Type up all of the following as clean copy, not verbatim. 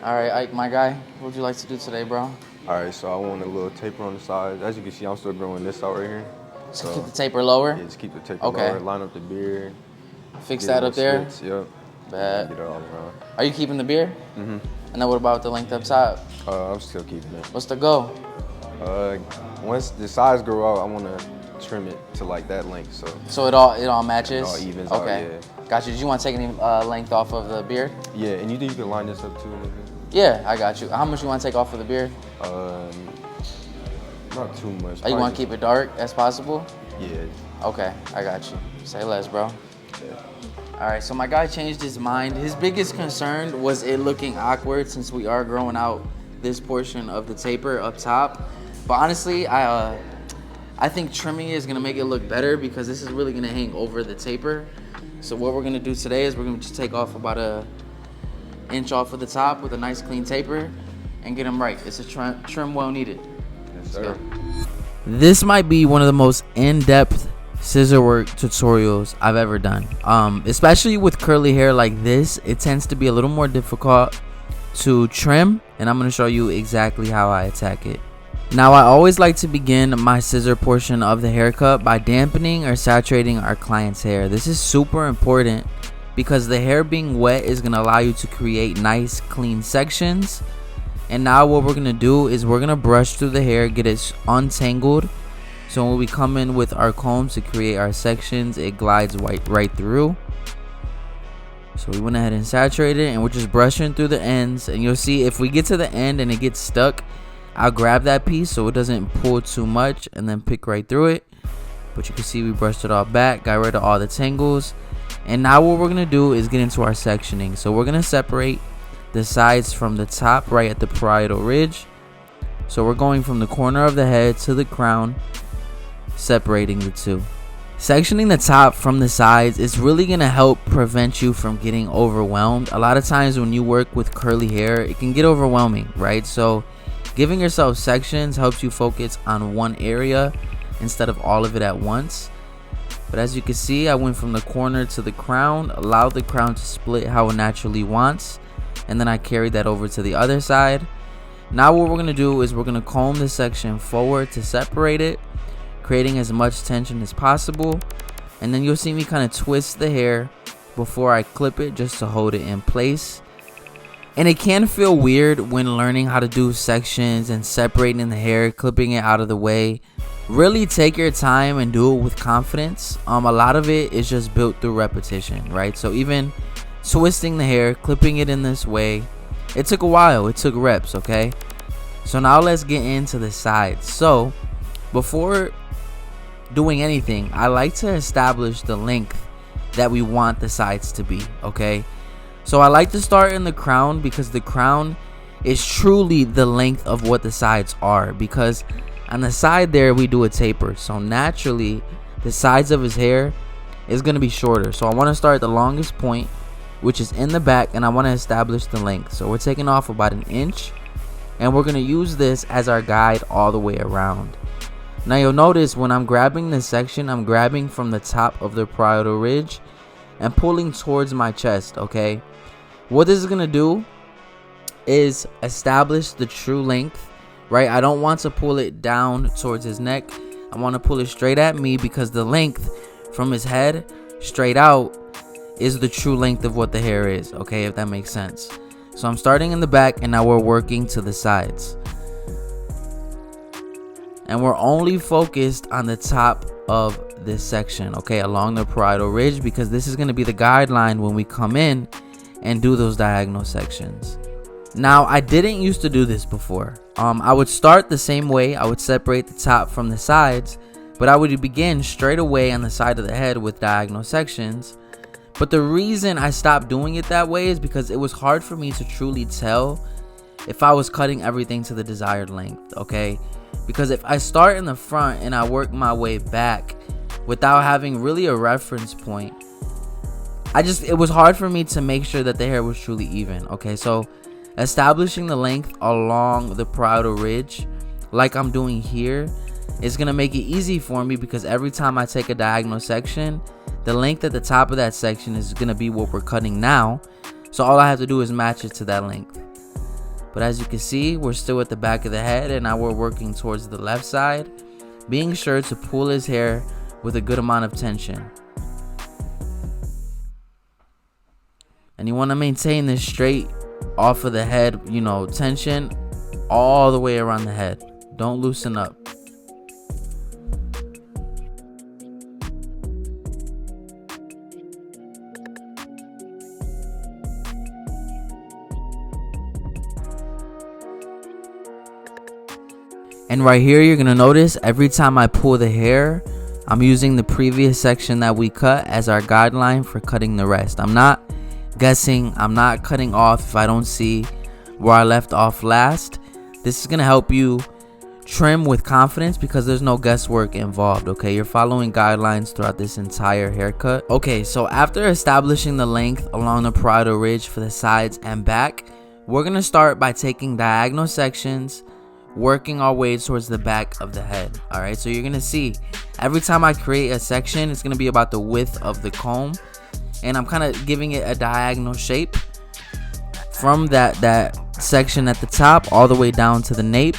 All right, Ike, my guy, what would you like to do today, bro? Alright, so I want a little taper on the side. As you can see, I'm still growing this out right here. So keep the taper lower? Yeah, just keep the taper lower, line up the beard. Fix that up there? Slits, yep. Bad. Get it all around. Are you keeping the beard? Mm-hmm. And then what about the length up top? I'm still keeping it. What's the goal? Once the sides grow out, I want to trim it to like that length. So it all matches? It all evens out, yeah. Gotcha. Did you want to take any length off of the beard? Yeah, and you think you can line this up too? Yeah, I got you. How much you want to take off of the beard? Not too much. Oh, you want to keep it dark as possible? Yeah. Okay, I got you. Say less, bro. Yeah. All right, so my guy changed his mind. His biggest concern was it looking awkward since we are growing out this portion of the taper up top. But honestly, I think trimming it is gonna make it look better because this is really gonna hang over the taper. So what we're gonna do today is we're gonna just take off about an inch off of the top with a nice clean taper and get them right. It's a trim well needed. Yes, sir. This might be one of the most in-depth scissor work tutorials I've ever done. Especially with curly hair like this, it tends to be a little more difficult to trim, and I'm going to show you exactly how I attack it. Now, I always like to begin my scissor portion of the haircut by dampening or saturating our client's hair. This is super important because the hair being wet is going to allow you to create nice clean sections. And now what we're going to do is we're going to brush through the hair, get it untangled. So when we come in with our combs to create our sections, it glides right through. So we went ahead and saturated it, and we're just brushing through the ends. And you'll see if we get to the end and it gets stuck, I'll grab that piece so it doesn't pull too much and then pick right through it. But you can see we brushed it all back, got rid of all the tangles. And now what we're going to do is get into our sectioning. So we're going to separate the sides from the top right at the parietal ridge. So we're going from the corner of the head to the crown, separating the two. Sectioning the top from the sides is really going to help prevent you from getting overwhelmed. A lot of times when you work with curly hair, it can get overwhelming, right? So giving yourself sections helps you focus on one area instead of all of it at once. But as you can see, I went from the corner to the crown, allowed the crown to split how it naturally wants, and then I carried that over to the other side. Now what we're going to do is we're going to comb the section forward to separate it, creating as much tension as possible. And then you'll see me kind of twist the hair before I clip it just to hold it in place. And it can feel weird when learning how to do sections and separating the hair, clipping it out of the way. Really take your time and do it with confidence. A lot of it is just built through repetition, right? So even twisting the hair, clipping it in this way, it took a while. It took reps, okay? So now let's get into the sides. So before doing anything, I like to establish the length that we want the sides to be, okay? So I like to start in the crown because the crown is truly the length of what the sides are, because on the side there we do a taper, so naturally the sides of his hair is going to be shorter. So I want to start at the longest point, which is in the back, and I want to establish the length. So we're taking off about an inch, and we're going to use this as our guide all the way around. Now you'll notice when I'm grabbing this section, I'm grabbing from the top of the parietal ridge and pulling towards my chest, okay? What this is going to do is establish the true length, right? I don't want to pull it down towards his neck. I want to pull it straight at me because the length from his head straight out is the true length of what the hair is, okay, if that makes sense. So I'm starting in the back, and now we're working to the sides. And we're only focused on the top of this section, okay, along the parietal ridge, because this is going to be the guideline when we come in and do those diagonal sections. Now, I didn't used to do this before. I would start the same way. I would separate the top from the sides, but I would begin straight away on the side of the head with diagonal sections. But the reason I stopped doing it that way is because it was hard for me to truly tell if I was cutting everything to the desired length, okay? Because if I start in the front and I work my way back without having really a reference point, it was hard for me to make sure that the hair was truly even, okay? So establishing the length along the parietal ridge like I'm doing here is going to make it easy for me, because every time I take a diagonal section, the length at the top of that section is going to be what we're cutting now. So all I have to do is match it to that length. But as you can see, we're still at the back of the head, and now we're working towards the left side, being sure to pull his hair with a good amount of tension. And you want to maintain this straight off of the head, tension all the way around the head. Don't loosen up. And right here, you're going to notice every time I pull the hair, I'm using the previous section that we cut as our guideline for cutting the rest. I'm not guessing. I'm not cutting off if I don't see where I left off last. This is going to help you trim with confidence because there's no guesswork involved, okay? You're following guidelines throughout this entire haircut. Okay, so after establishing the length along the parietal ridge for the sides and back, we're going to start by taking diagonal sections, working our way towards the back of the head. All right, so you're gonna see every time I create a section, it's gonna be about the width of the comb, and I'm kind of giving it a diagonal shape from that section at the top all the way down to the nape.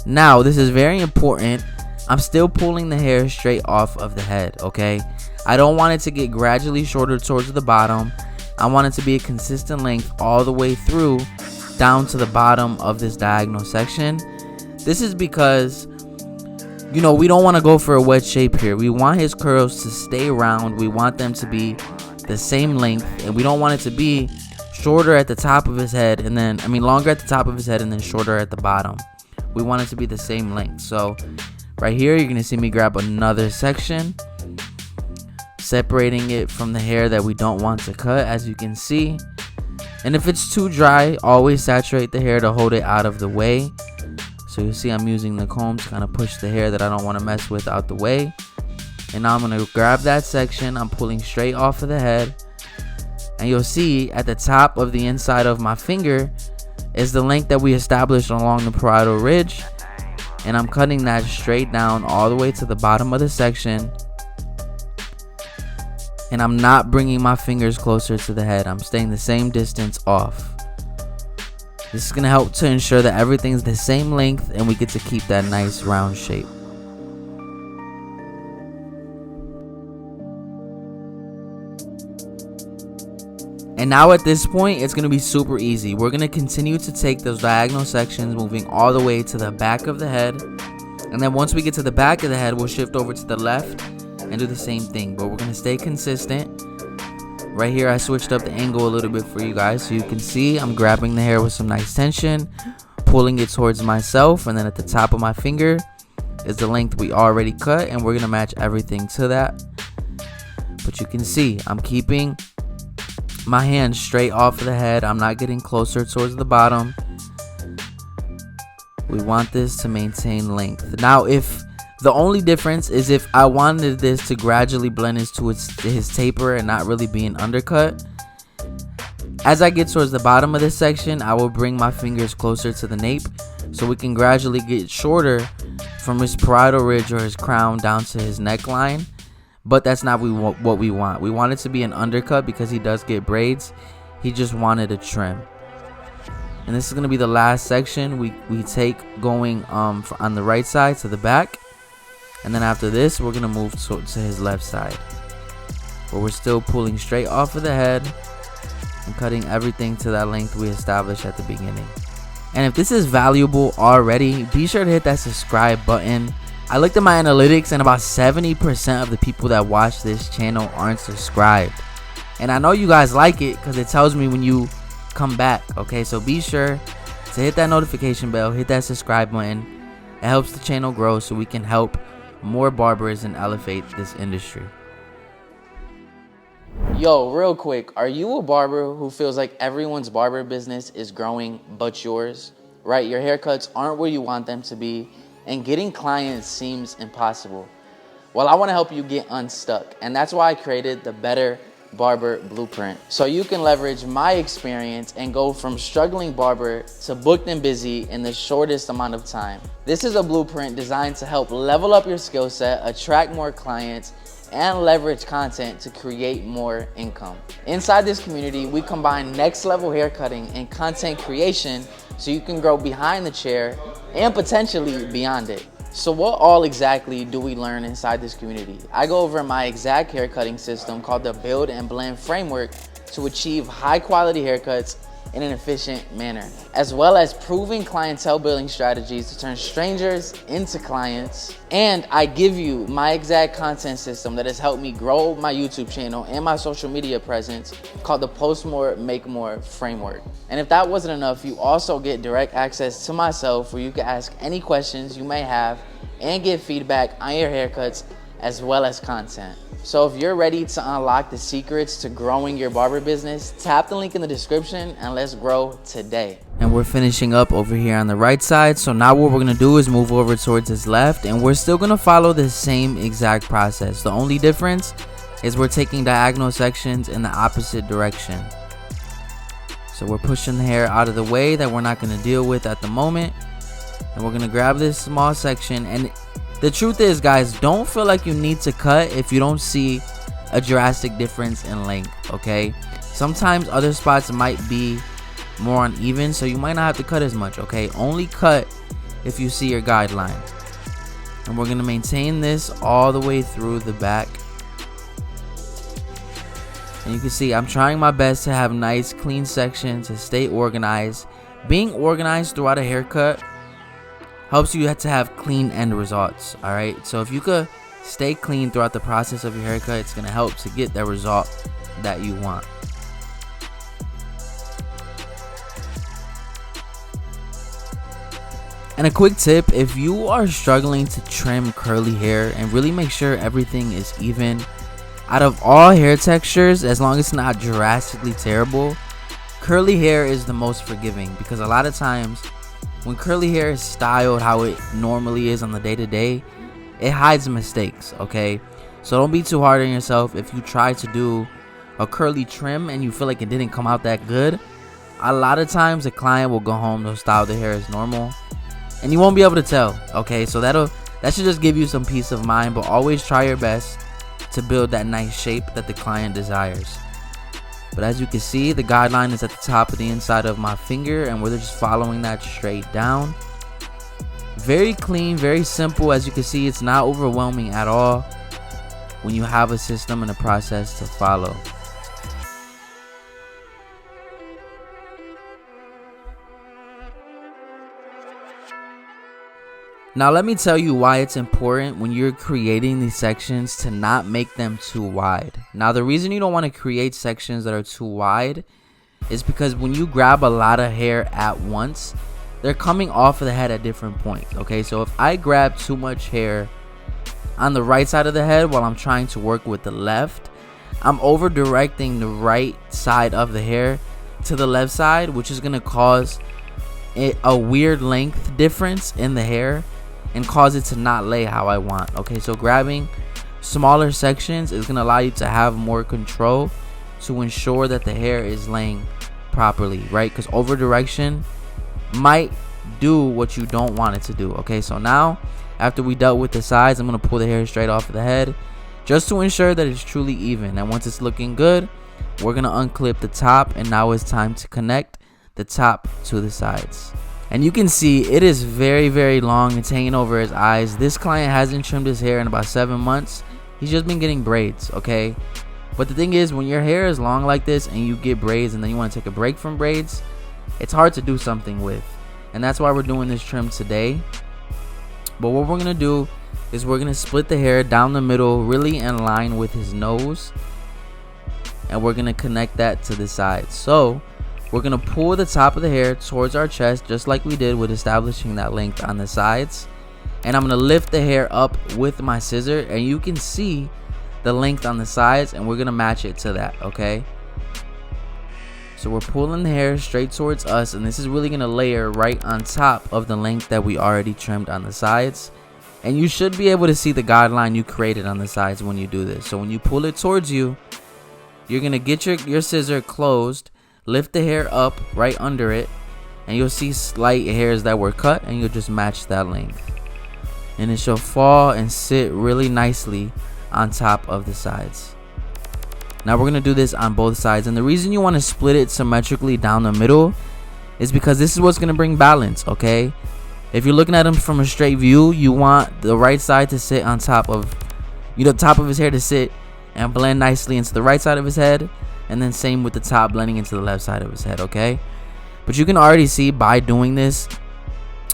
Now this is very important. I'm still pulling the hair straight off of the head, okay? I don't want it to get gradually shorter towards the bottom. I want it to be a consistent length all the way through down to the bottom of this diagonal section. This is because, we don't want to go for a wedge shape here. We want his curls to stay round. We want them to be the same length, and we don't want it to be shorter at the top of his head and then, longer at the top of his head and then shorter at the bottom. We want it to be the same length. So right here, you're going to see me grab another section, separating it from the hair that we don't want to cut, as you can see. And if it's too dry, always saturate the hair to hold it out of the way. So you see I'm using the comb to kind of push the hair that I don't want to mess with out the way. And now I'm going to grab that section. I'm pulling straight off of the head. And you'll see at the top of the inside of my finger is the length that we established along the parietal ridge. And I'm cutting that straight down all the way to the bottom of the section. And I'm not bringing my fingers closer to the head. I'm staying the same distance off. This is going to help to ensure that everything's the same length and we get to keep that nice round shape. And now at this point, it's going to be super easy. We're going to continue to take those diagonal sections, moving all the way to the back of the head. And then once we get to the back of the head, we'll shift over to the left and do the same thing. But we're going to stay consistent. Right here, I switched up the angle a little bit for you guys. So you can see I'm grabbing the hair with some nice tension, pulling it towards myself. And then at the top of my finger is the length we already cut. And we're going to match everything to that. But you can see I'm keeping my hand straight off of the head. I'm not getting closer towards the bottom. We want this to maintain length. Now, if the only difference is if I wanted this to gradually blend into his taper and not really be an undercut, as I get towards the bottom of this section, I will bring my fingers closer to the nape so we can gradually get shorter from his parietal ridge or his crown down to his neckline. But that's not what we want. We want it to be an undercut because he does get braids. He just wanted a trim. And this is going to be the last section we take going on the right side to the back. And then after this, we're going to move to his left side, where we're still pulling straight off of the head and cutting everything to that length we established at the beginning. And if this is valuable already, be sure to hit that subscribe button. I looked at my analytics and about 70% of the people that watch this channel aren't subscribed. And I know you guys like it because it tells me when you come back. Okay, so be sure to hit that notification bell, hit that subscribe button. It helps the channel grow so we can help more barbers and elevate this industry. Yo, real quick, are you a barber who feels like everyone's barber business is growing but yours? Right, your haircuts aren't where you want them to be, and getting clients seems impossible. Well, I want to help you get unstuck, and that's why I created the Better Barber Blueprint, so you can leverage my experience and go from struggling barber to booked and busy in the shortest amount of time. This is a blueprint designed to help level up your skill set, attract more clients, and leverage content to create more income. Inside this community, we combine next level haircutting and content creation so you can grow behind the chair and potentially beyond it. So what all exactly do we learn inside this community? I go over my exact haircutting system called the Build and Blend Framework to achieve high quality haircuts in an efficient manner, as well as proven clientele building strategies to turn strangers into clients. And I give you my exact content system that has helped me grow my YouTube channel and my social media presence, called the Post More, Make More Framework. And if that wasn't enough, you also get direct access to myself where you can ask any questions you may have and get feedback on your haircuts as well as content. So if you're ready to unlock the secrets to growing your barber business, tap the link in the description and let's grow today. And we're finishing up over here on the right side. So now what we're gonna do is move over towards his left, and we're still gonna follow the same exact process. The only difference is we're taking diagonal sections in the opposite direction. So we're pushing the hair out of the way that we're not gonna deal with at the moment. And we're gonna grab this small section, and the truth is, guys, don't feel like you need to cut if you don't see a drastic difference in length, okay? Sometimes other spots might be more uneven, so you might not have to cut as much, okay? Only cut if you see your guideline. And we're gonna maintain this all the way through the back. And you can see I'm trying my best to have nice, clean sections, to stay organized. Being organized throughout a haircut helps you to have clean end results. All right, so if you could stay clean throughout the process of your haircut, it's gonna help to get the result that you want. And a quick tip, if you are struggling to trim curly hair and really make sure everything is even, out of all hair textures, as long as it's not drastically terrible, curly hair is the most forgiving, because a lot of times when curly hair is styled how it normally is on the day-to-day, it hides mistakes, okay? So don't be too hard on yourself. If you try to do a curly trim and you feel like it didn't come out that good, a lot of times the client will go home, they'll style their hair as normal, and you won't be able to tell, okay? So that should just give you some peace of mind, but always try your best to build that nice shape that the client desires. But as you can see, the guideline is at the top of the inside of my finger, and we're just following that straight down. Very clean, very simple. As you can see, it's not overwhelming at all when you have a system and a process to follow. Now let me tell you why it's important when you're creating these sections to not make them too wide. Now the reason you don't want to create sections that are too wide is because when you grab a lot of hair at once, they're coming off of the head at different points, okay? So if I grab too much hair on the right side of the head while I'm trying to work with the left, I'm over directing the right side of the hair to the left side, which is going to cause a weird length difference in the hair and cause it to not lay how I want, okay? So grabbing smaller sections is going to allow you to have more control to ensure that the hair is laying properly, right? Because over direction might do what you don't want it to do, okay? So now after we dealt with the sides, I'm going to pull the hair straight off of the head just to ensure that it's truly even. And once it's looking good, we're going to unclip the top, and now it's time to connect the top to the sides. And you can see it is very, very long. It's hanging over his eyes. This client hasn't trimmed his hair in about 7 months. He's just been getting braids, okay? But the thing is, when your hair is long like this and you get braids and then you want to take a break from braids, it's hard to do something with. And that's why we're doing this trim today. But what we're going to do is we're going to split the hair down the middle, really in line with his nose. And we're going to connect that to the sides. So we're going to pull the top of the hair towards our chest, just like we did with establishing that length on the sides. And I'm going to lift the hair up with my scissor, and you can see the length on the sides, and we're going to match it to that, okay? So we're pulling the hair straight towards us, and this is really going to layer right on top of the length that we already trimmed on the sides. And you should be able to see the guideline you created on the sides when you do this. So when you pull it towards you, you're going to get your scissor closed, lift the hair up right under it, and you'll see slight hairs that were cut, and you'll just match that length. And it shall fall and sit really nicely on top of the sides. Now we're going to do this on both sides, and the reason you want to split it symmetrically down the middle is because this is what's gonna bring balance, okay? If you're looking at him from a straight view, you want the right side to sit on top of, the top of his hair to sit and blend nicely into the right side of his head, and then same with the top blending into the left side of his head, okay? But you can already see by doing this,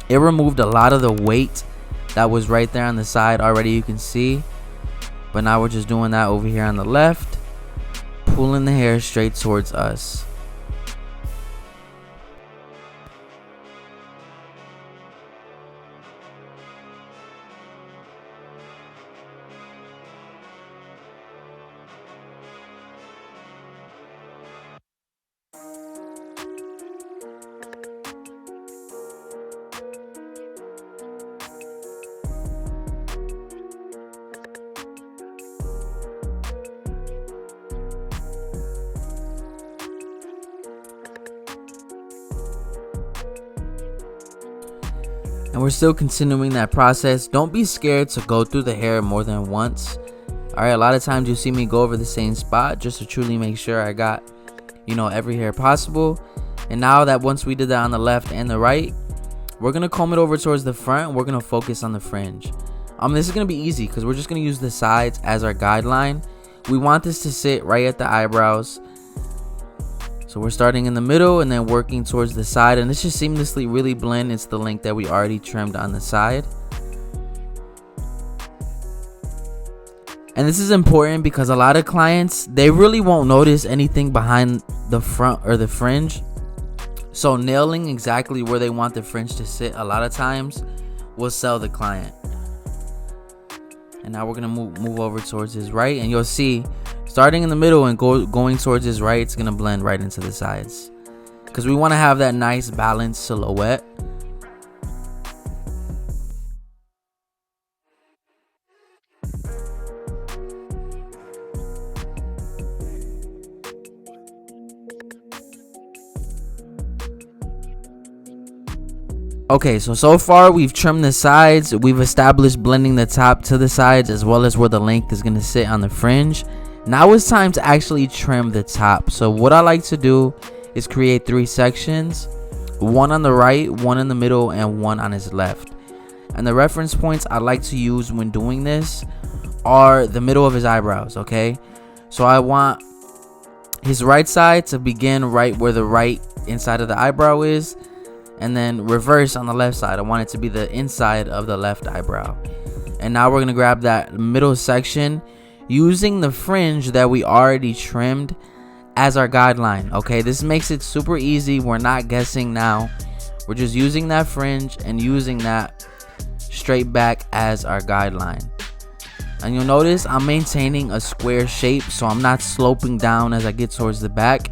it removed a lot of the weight that was right there on the side already, you can see. But now we're just doing that over here on the left, pulling the hair straight towards us. And we're still continuing that process. Don't be scared to go through the hair more than once. Alright, a lot of times you see me go over the same spot just to truly make sure I got, every hair possible. And now that once we did that on the left and the right, we're going to comb it over towards the front, and we're going to focus on the fringe. This is going to be easy because we're just going to use the sides as our guideline. We want this to sit right at the eyebrows. So we're starting in the middle and then working towards the side, and this should seamlessly really blend into the length that we already trimmed on the side. And this is important because a lot of clients, they really won't notice anything behind the front or the fringe. So nailing exactly where they want the fringe to sit a lot of times will sell the client. And now we're gonna move over towards his right, and you'll see starting in the middle and going towards his right, it's gonna blend right into the sides because we want to have that nice balanced silhouette. Okay, so far we've trimmed the sides, we've established blending the top to the sides as well as where the length is going to sit on the fringe. Now it's time to actually trim the top. So what I like to do is create 3 sections, one on the right, one in the middle, and one on his left. And the reference points I like to use when doing this are the middle of his eyebrows, okay? So I want his right side to begin right where the right inside of the eyebrow is, and then reverse on the left side. I want it to be the inside of the left eyebrow. And now we're going to grab that middle section using the fringe that we already trimmed as our guideline, okay? This makes it super easy. We're not guessing now. We're just using that fringe and using that straight back as our guideline. And you'll notice I'm maintaining a square shape, so I'm not sloping down as I get towards the back.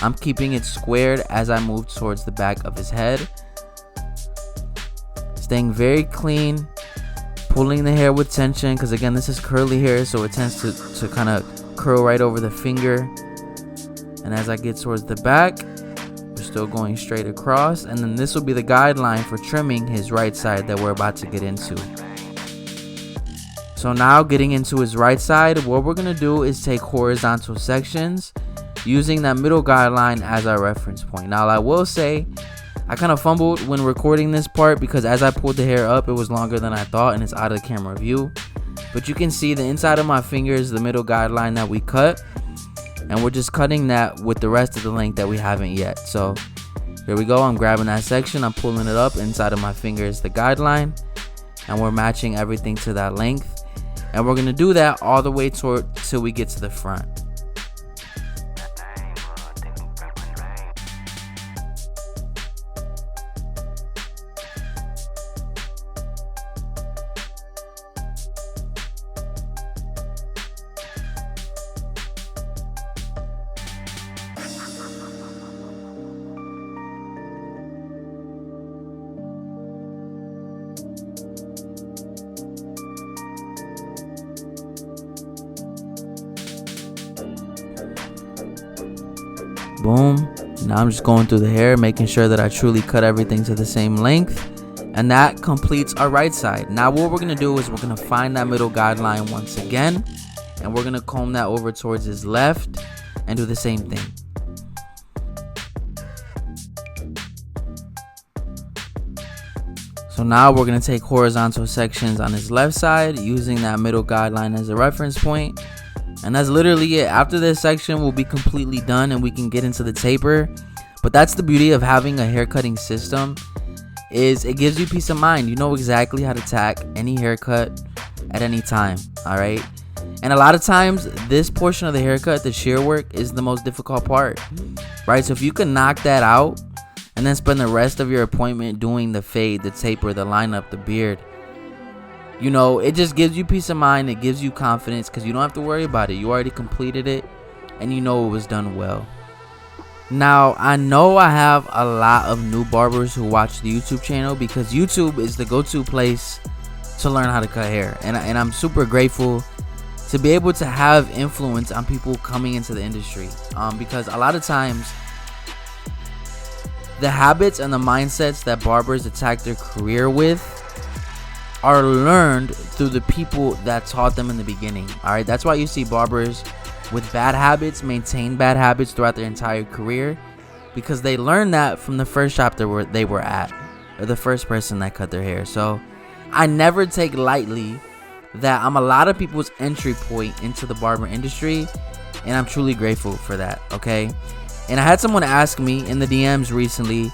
I'm keeping it squared as I move towards the back of his head. Staying very clean, pulling the hair with tension, because again, this is curly hair, so it tends to kind of curl right over the finger. And as I get towards the back, we're still going straight across, and then this will be the guideline for trimming his right side that we're about to get into. So now getting into his right side, what we're going to do is take horizontal sections using that middle guideline as our reference point. Now I will say I kind of fumbled when recording this part because as I pulled the hair up, it was longer than I thought and it's out of camera view. But you can see the inside of my fingers, the middle guideline that we cut, and we're just cutting that with the rest of the length that we haven't yet. So here we go. I'm grabbing that section, I'm pulling it up inside of my fingers, the guideline, and we're matching everything to that length. And we're gonna do that all the way till we get to the front. Boom. Now I'm just going through the hair, making sure that I truly cut everything to the same length. And that completes our right side. Now what we're going to do is we're going to find that middle guideline once again, and we're going to comb that over towards his left and do the same thing. So now we're going to take horizontal sections on his left side using that middle guideline as a reference point. And that's literally it. After this section, we'll be completely done and we can get into the taper. But that's the beauty of having a haircutting system, is it gives you peace of mind. You know exactly how to tack any haircut at any time. All right. And a lot of times this portion of the haircut, the shear work, is the most difficult part, right? So if you can knock that out and then spend the rest of your appointment doing the fade, the taper, the lineup, the beard, you know, it just gives you peace of mind. It gives you confidence because you don't have to worry about it. You already completed it and you know it was done well. Now, I know I have a lot of new barbers who watch the YouTube channel because YouTube is the go-to place to learn how to cut hair. And I'm super grateful to be able to have influence on people coming into the industry. Because a lot of times, the habits and the mindsets that barbers attack their career with are learned through the people that taught them in the beginning. All right, that's why you see barbers with bad habits maintain bad habits throughout their entire career, because they learned that from the first shop they were at, or the first person that cut their hair. So I never take lightly that I'm a lot of people's entry point into the barber industry, and I'm truly grateful for that. Okay, and I had someone ask me in the DMs recently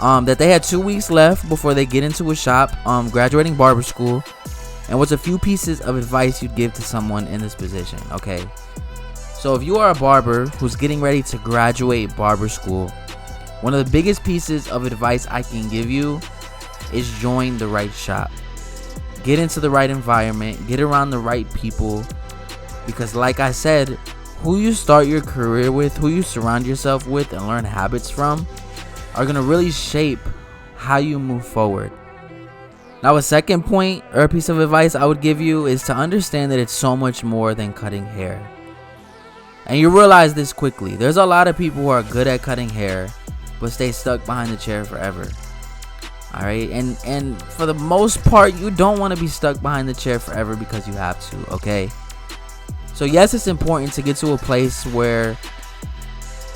that they had 2 weeks left before they get into a shop graduating barber school, and what's a few pieces of advice you'd give to someone in this position. Okay, so if you are a barber who's getting ready to graduate barber school, one of the biggest pieces of advice I can give you is join the right shop. Get into the right environment, get around the right people, because like I said, who you start your career with, who you surround yourself with and learn habits from are going to really shape how you move forward. Now, a second point or a piece of advice I would give you is to understand that it's so much more than cutting hair. And you realize this quickly. There's a lot of people who are good at cutting hair but stay stuck behind the chair forever. All right, and for the most part, you don't want to be stuck behind the chair forever because you have to. Okay, so yes, it's important to get to a place where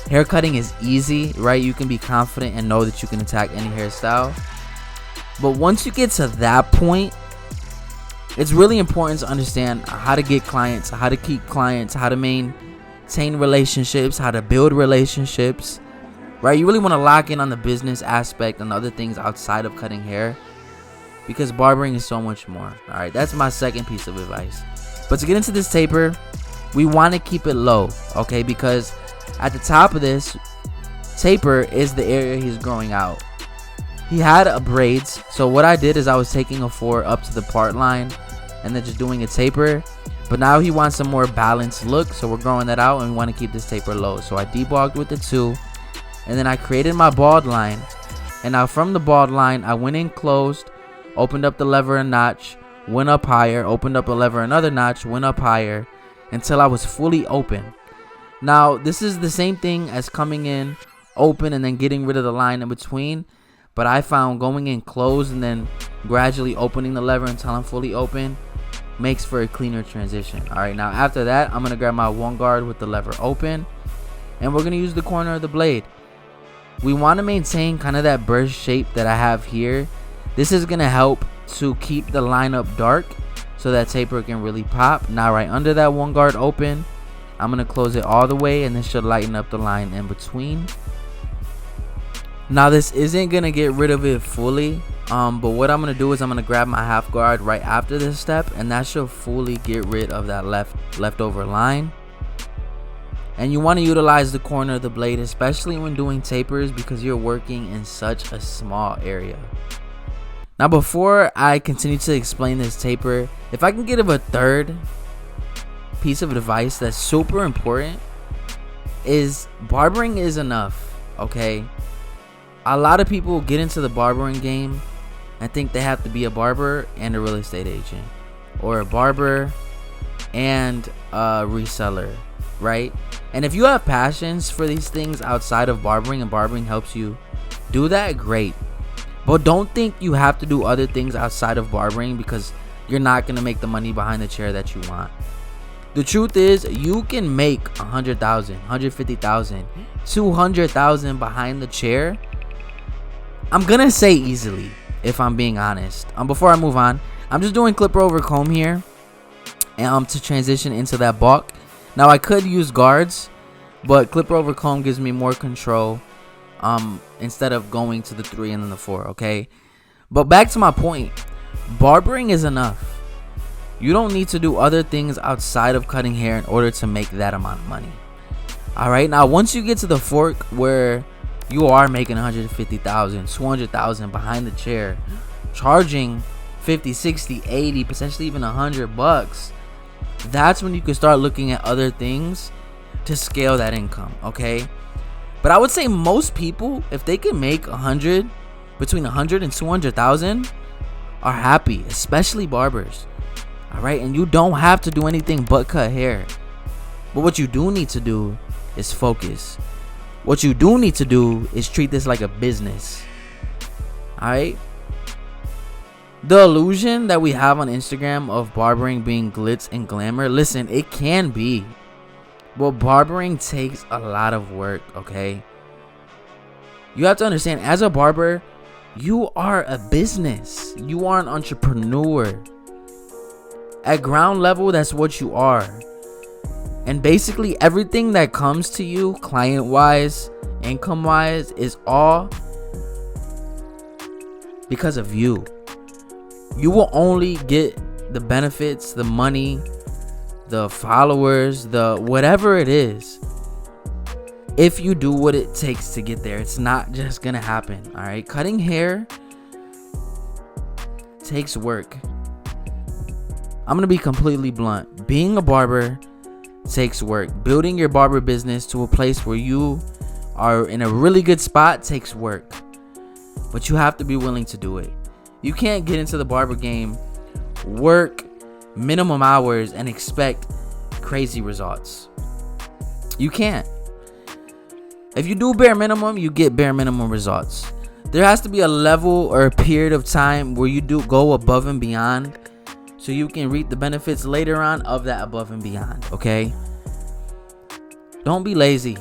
haircutting is easy, right? You can be confident and know that you can attack any hairstyle. But once you get to that point, it's really important to understand how to get clients, how to keep clients, how to maintain relationships, how to build relationships, right? You really want to lock in on the business aspect and other things outside of cutting hair, because barbering is so much more. All right, that's my second piece of advice. But to get into this taper, we want to keep it low, okay? Because at the top of this taper is the area he's growing out. He had a braids, so what I did is I was taking a 4 up to the part line and then just doing a taper. But now he wants a more balanced look, so we're growing that out and we want to keep this taper low. So I debogged with the 2, and then I created my bald line. And now from the bald line, I went in closed, opened up the lever a notch, went up higher, opened up a lever another notch, went up higher until I was fully open. Now, this is the same thing as coming in open and then getting rid of the line in between. But I found going in closed and then gradually opening the lever until I'm fully open makes for a cleaner transition. All right, now after that, I'm going to grab my 1 guard with the lever open. And we're going to use the corner of the blade. We want to maintain kind of that burst shape that I have here. This is going to help to keep the line up dark so that taper can really pop. Now right under that 1 guard open, I'm going to close it all the way, and this should lighten up the line in between. Now this isn't going to get rid of it fully, but what I'm going to do is I'm going to grab my half guard right after this step, and that should fully get rid of that leftover line. And you want to utilize the corner of the blade, especially when doing tapers, because you're working in such a small area. Now before I continue to explain this taper, if I can give a third piece of advice that's super important, is barbering is enough. Okay, a lot of people get into the barbering game and think they have to be a barber and a real estate agent, or a barber and a reseller, right? And if you have passions for these things outside of barbering and barbering helps you do that, great. But don't think you have to do other things outside of barbering, because you're not going to make the money behind the chair that you want. The truth is, you can make $100,000, $150,000, $200,000 behind the chair. I'm going to say easily. if I'm being honest. Before I move on, I'm just doing clipper over comb here, and to transition into that bulk. Now I could use guards, but clipper over comb gives me more control instead of going to the 3 and then the 4. Okay, but back to my point, barbering is enough. You don't need to do other things outside of cutting hair in order to make that amount of money. All right, now once you get to the fork where you are making 150,000, 200,000 behind the chair, charging 50, 60, 80, potentially even $100, that's when you can start looking at other things to scale that income. Okay, but I would say most people, if they can make between 100 and 200,000, are happy, especially barbers. All right, and you don't have to do anything but cut hair. But what you do need to do is focus. What you do need to do is treat this like a business. All right. The illusion that we have on Instagram of barbering being glitz and glamour, listen, it can be, but barbering takes a lot of work. Okay, you have to understand, as a barber, you are a business. You are an entrepreneur. At ground level, that's what you are. And basically everything that comes to you, client wise, income wise, is all because of you. You will only get the benefits, the money, the followers, the whatever it is, if you do what it takes to get there. It's not just gonna happen. All right, cutting hair takes work. I'm gonna be completely blunt. Being a barber takes work. Building your barber business to a place where you are in a really good spot takes work, but you have to be willing to do it. You can't get into the barber game, work minimum hours, and expect crazy results. You can't. If you do bare minimum, you get bare minimum results. There has to be a level or a period of time where you do go above and beyond, so you can reap the benefits later on of that above and beyond. Okay, don't be lazy.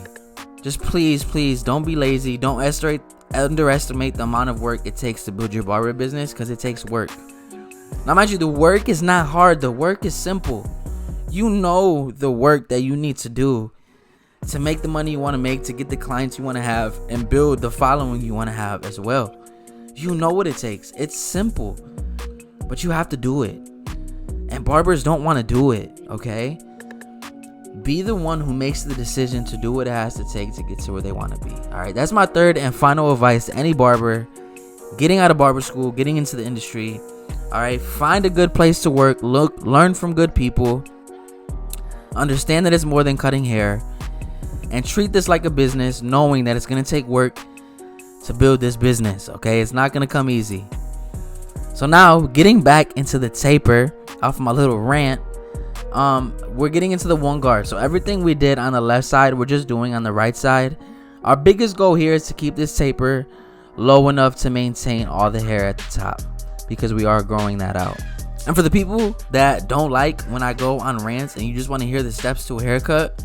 Just please don't be lazy. Don't underestimate the amount of work it takes to build your barber business, because it takes work. Now mind you, the work is not hard. The work is simple. You know the work that you need to do to make the money you want to make, to get the clients you want to have, and build the following you want to have as well. You know what it takes. It's simple, but you have to do it. And barbers don't want to do it. Okay, be the one who makes the decision to do what it has to take to get to where they want to be. All right, that's my third and final advice to any barber getting out of barber school, getting into the industry. All right, find a good place to work, learn from good people, understand that it's more than cutting hair, and treat this like a business, knowing that it's going to take work to build this business. Okay, it's not going to come easy. So now, getting back into the taper off my little rant, we're getting into the 1 guard. So everything we did on the left side, we're just doing on the right side. Our biggest goal here is to keep this taper low enough to maintain all the hair at the top, because we are growing that out. And for the people that don't like when I go on rants and you just want to hear the steps to a haircut,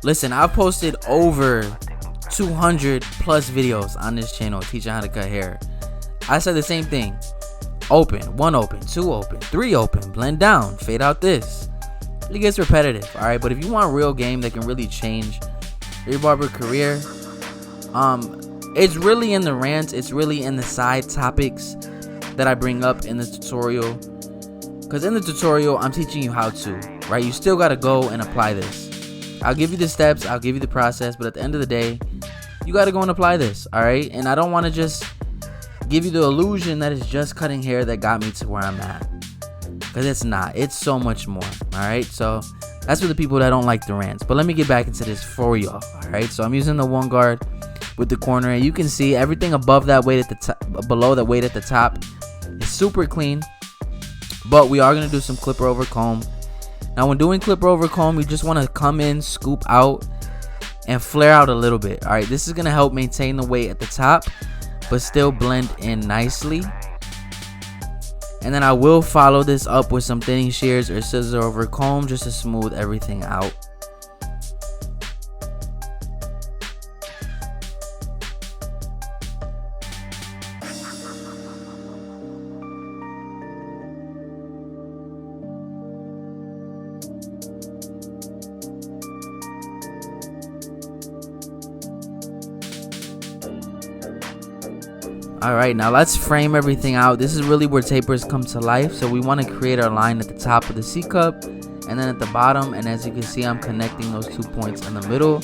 listen, I've posted over 200 plus videos on this channel teaching how to cut hair. I said the same thing. Open, 1 open, 2 open, 3 open, blend down, fade out this. It gets repetitive. All right, but if you want real game that can really change your barber career, it's really in the rants, it's really in the side topics that I bring up in the tutorial. Because in the tutorial, I'm teaching you how to, right? You still got to go and apply this. I'll give you the steps, I'll give you the process, but at the end of the day, you got to go and apply this. All right, and I don't want to just give you the illusion that it's just cutting hair that got me to where I'm at, because it's not. It's so much more. All right, so that's for the people that don't like the rants. But let me get back into this for y'all. All right, so I'm using the 1 guard with the corner, and you can see everything above that weight at the top, below that weight at the top, is super clean. But we are going to do some clipper over comb. Now when doing clipper over comb, you just want to come in, scoop out, and flare out a little bit. All right, this is going to help maintain the weight at the top, but still blend in nicely. And then I will follow this up with some thinning shears or scissor over comb just to smooth everything out. All right, now let's frame everything out. This is really where tapers come to life. So we want to create our line at the top of the C cup and then at the bottom. And as you can see, I'm connecting those 2 points in the middle.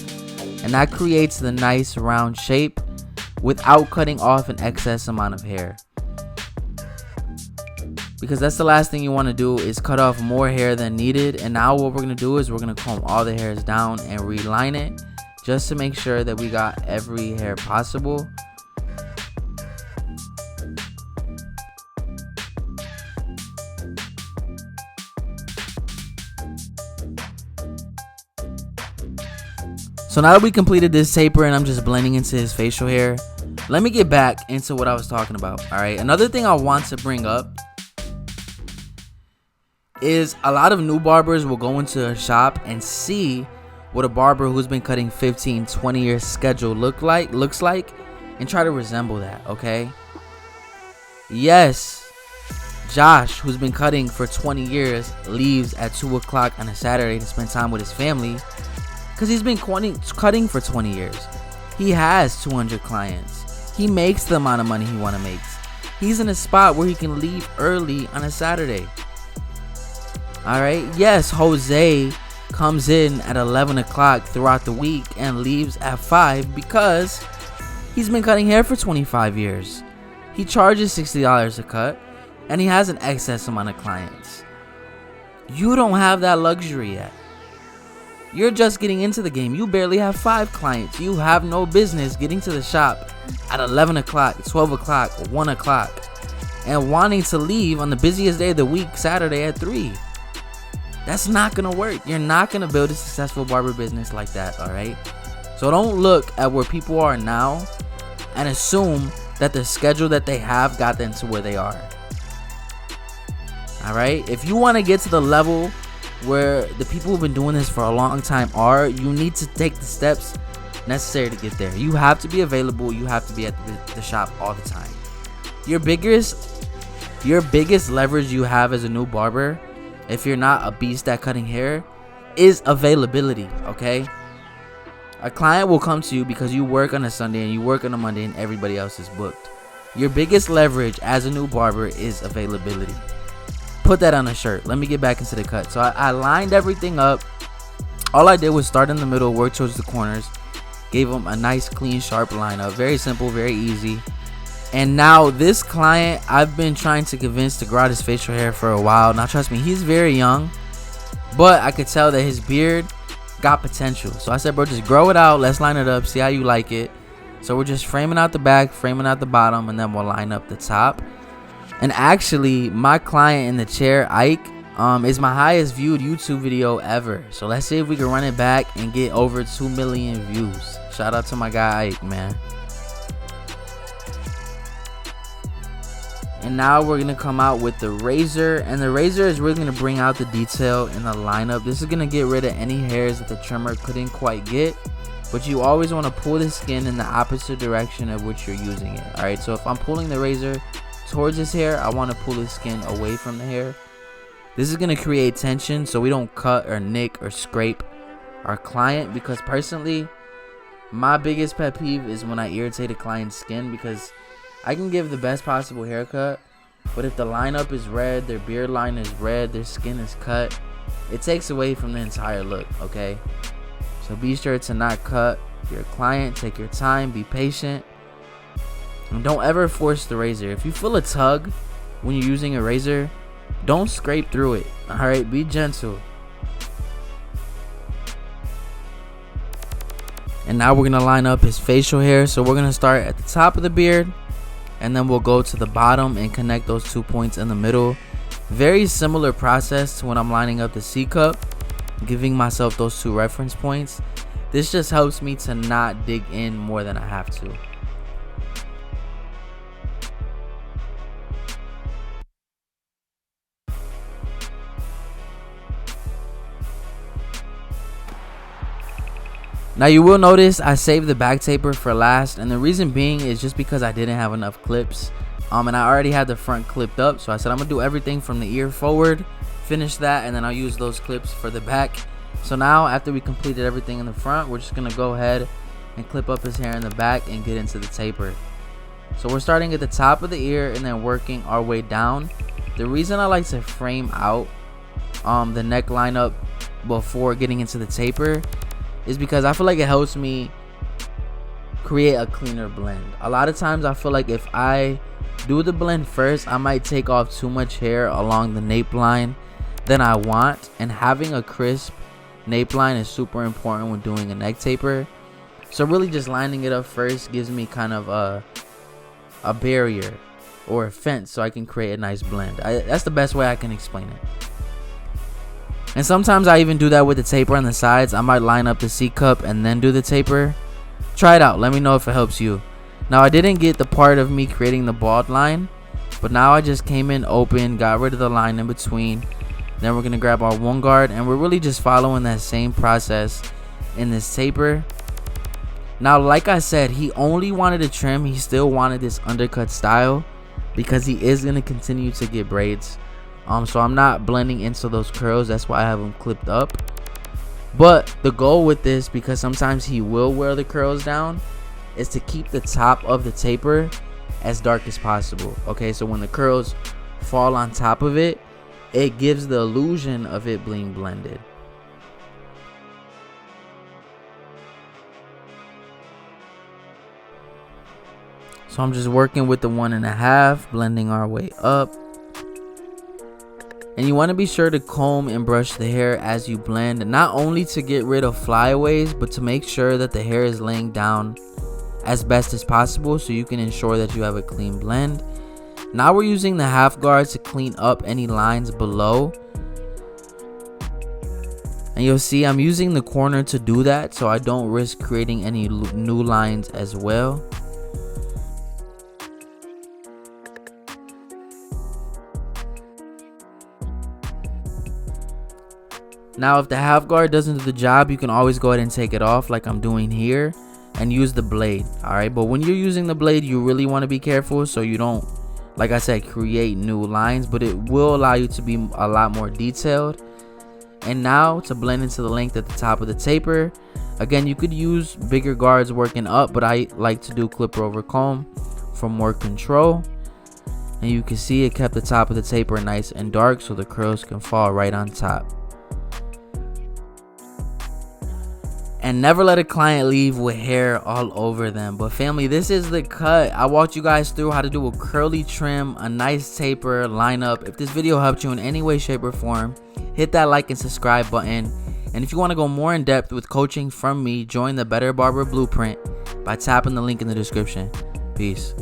And that creates the nice round shape without cutting off an excess amount of hair. Because that's the last thing you want to do, is cut off more hair than needed. And now what we're going to do is we're going to comb all the hairs down and reline it just to make sure that we got every hair possible. So now that we completed this taper and I'm just blending into his facial hair, let me get back into what I was talking about. All right, another thing I want to bring up is a lot of new barbers will go into a shop and see what a barber who's been cutting 15-20 years schedule looks like and try to resemble that. Okay, yes, Josh, who's been cutting for 20 years, leaves at 2 o'clock on a Saturday to spend time with his family because he's been cutting for 20 years. He has 200 clients. He makes the amount of money he want to make. He's in a spot where he can leave early on a Saturday. All right. Yes, Jose comes in at 11 o'clock throughout the week and leaves at 5 because he's been cutting hair for 25 years. He charges $60 a cut and he has an excess amount of clients. You don't have that luxury yet. You're just getting into the game. You barely have 5 clients. You have no business getting to the shop at 11 o'clock, 12 o'clock, 1 o'clock and wanting to leave on the busiest day of the week, Saturday, at 3. That's not going to work. You're not going to build a successful barber business like that, all right? So don't look at where people are now and assume that the schedule that they have got them to where they are. All right? If you want to get to the level where the people who've been doing this for a long time are, you need to take the steps necessary to get there. You have to be available. You have to be at the shop all the time. Your biggest leverage you have as a new barber, if you're not a beast at cutting hair, is availability. Okay, a client will come to you because you work on a Sunday and you work on a Monday and everybody else is booked. Your biggest leverage as a new barber is availability. Put that on a shirt. Let me get back into the cut. So I lined everything up. All I did was start in the middle, work towards the corners, gave him a nice clean sharp lineup. Very simple, very easy. And now this client, I've been trying to convince to grow out his facial hair for a while. Now trust me, he's very young, but I could tell that his beard got potential. So I said, bro, just grow it out. Let's line it up, see how you like it. So we're just framing out the back, framing out the bottom, and then we'll line up the top. And actually, my client in the chair, Ike, is my highest viewed YouTube video ever. So let's see if we can run it back and get over 2 million views. Shout out to my guy Ike, man. And now we're going to come out with the razor. And the razor is really going to bring out the detail in the lineup. This is going to get rid of any hairs that the trimmer couldn't quite get. But you always want to pull the skin in the opposite direction of which you're using it. Alright, so if I'm pulling the razor towards his hair, I want to pull his skin away from the hair. This is going to create tension so we don't cut or nick or scrape our client. Because personally, my biggest pet peeve is when I irritate a client's skin, because I can give the best possible haircut, but if the lineup is red, their beard line is red, their skin is cut, it takes away from the entire look. Okay, so be sure to not cut your client. Take your time, be patient, and don't ever force the razor. If you feel a tug when you're using a razor, don't scrape through it. All right, be gentle. And now we're gonna line up his facial hair. So we're gonna start at the top of the beard, and then we'll go to the bottom and connect those 2 points in the middle. Very similar process to when I'm lining up the C cup, giving myself those 2 reference points. This just helps me to not dig in more than I have to. Now you will notice I saved the back taper for last, and the reason being is just because I didn't have enough clips, and I already had the front clipped up. So I said I'm gonna do everything from the ear forward, finish that, and then I'll use those clips for the back. So now after we completed everything in the front, we're just gonna go ahead and clip up his hair in the back and get into the taper. So we're starting at the top of the ear and then working our way down. The reason I like to frame out the neckline up before getting into the taper is because I feel like it helps me create a cleaner blend. A lot of times I feel like if I do the blend first, I might take off too much hair along the nape line than I want, and having a crisp nape line is super important when doing a neck taper. So really just lining it up first gives me kind of a barrier or a fence so I can create a nice blend. That's the best way I can explain it. And sometimes I even do that with the taper on the sides. I might line up the C cup and then do the taper. Try it out, let me know if it helps you. Now I didn't get the part of me creating the bald line, but now I just came in open, got rid of the line in between. Then we're gonna grab our one guard, and we're really just following that same process in this taper. Now, like I said, he only wanted a trim. He still wanted this undercut style because he is gonna continue to get braids. So I'm not blending into those curls. That's why I have them clipped up. But the goal with this, because sometimes he will wear the curls down, is to keep the top of the taper as dark as possible. Okay, so when the curls fall on top of it, it gives the illusion of it being blended. So I'm just working with the 1.5, blending our way up. And you want to be sure to comb and brush the hair as you blend, not only to get rid of flyaways, but to make sure that the hair is laying down as best as possible so you can ensure that you have a clean blend. Now we're using the half guard to clean up any lines below. And you'll see I'm using the corner to do that so I don't risk creating any new lines as well. Now if the half guard doesn't do the job, you can always go ahead and take it off like I'm doing here and use the blade. Alright, but when you're using the blade, you really want to be careful so you don't, like I said, create new lines, but it will allow you to be a lot more detailed. And now to blend into the length at the top of the taper, again, you could use bigger guards working up, but I like to do clipper over comb for more control. And you can see it kept the top of the taper nice and dark so the curls can fall right on top. And never let a client leave with hair all over them. But family, this is the cut. I walked you guys through how to do a curly trim, a nice taper, lineup. If this video helped you in any way, shape, or form, hit that like and subscribe button. And if you want to go more in depth with coaching from me, join the Better Barber Blueprint by tapping the link in the description. Peace.